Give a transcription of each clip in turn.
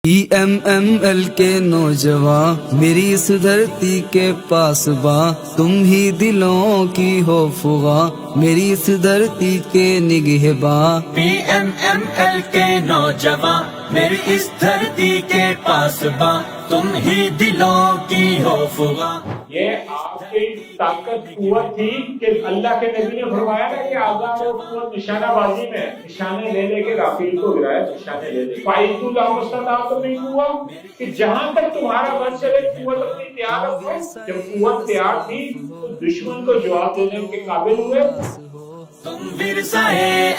PMML کے نوجوان میری اس دھرتی کے پاس باں، تم ہی دلوں کی ہو فغاں، میری اس دھرتی کے نگہباں۔ PMML کے نوجوان میری اس دھرتی کے پاس باں، تم ہی دلوں کی ہو فغاں۔ یہ آپ کی طاقت قوت تھی کہ اللہ کے نبی نے فرمایا نا کہ آزاد و قوت نشانہ بازی میں نشانے لے کے رافیل کو گرایا، نشانے لے فائدو لامستطاع تو نہیں ہوا کہ جہاں تک تمہارا بن چلے قوت اپنی تیار رکھو۔ جب قوت تیار تھی تو دشمن کو جواب دینے کے قابل ہوئے۔ تم ورثۂ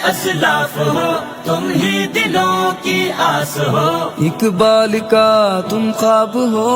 اسلاف ہو، تم ہی دلوں کی آس ہو، اقبال کا تم خواب ہو۔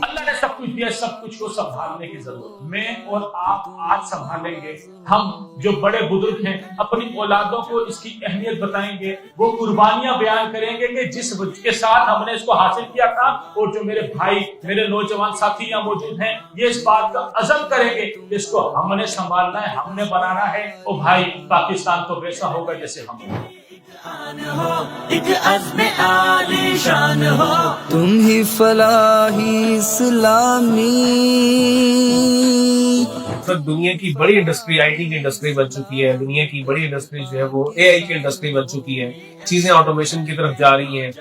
اللہ نے سب کچھ دیا، سب کچھ کو سنبھالنے کی ضرورت میں اور آپ آج سنبھالیں گے۔ ہم جو بڑے بزرگ ہیں اپنی اولادوں کو اس کی اہمیت بتائیں گے، وہ قربانیاں بیان کریں گے کہ جس کے ساتھ ہم نے اس کو حاصل کیا تھا، اور جو میرے بھائی میرے نوجوان ساتھی یہاں موجود ہیں یہ اس بات کا عزم کریں گے کہ اس کو ہم نے سنبھالنا ہے، ہم نے بنانا ہے، اور بھائی پاکستان تو ویسا ہوگا جیسے ہم ہیں۔ ایک عزم عالی شان ہو، تم ہی فلاحی اسلامی۔ دنیا کی بڑی انڈسٹری آئی ٹی کی انڈسٹری بن چکی ہے، دنیا کی بڑی انڈسٹری جو ہے وہ اے آئی کی انڈسٹری بن چکی ہے، چیزیں آٹومیشن کی طرف جا رہی ہیں۔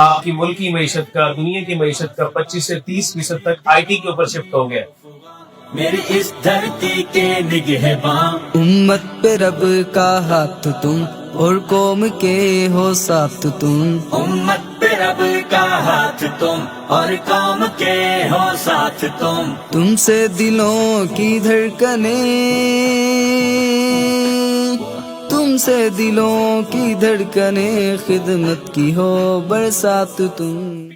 آپ کی ملکی معیشت کا، دنیا کی معیشت کا 25 سے 30% تک آئی ٹی کے اوپر شفٹ ہو گیا۔ میری اس دھرتی کے نگہباں، امت پہ رب کا ہاتھ تم، اور قوم کے ہو ساتھ تم۔ امت پہ رب کا ہاتھ تم، اور قوم کے ہو ساتھ تم۔ تم سے دلوں کی دھڑکنیں، تم سے دلوں کی دھڑکنیں، خدمت کی ہو برسات تم۔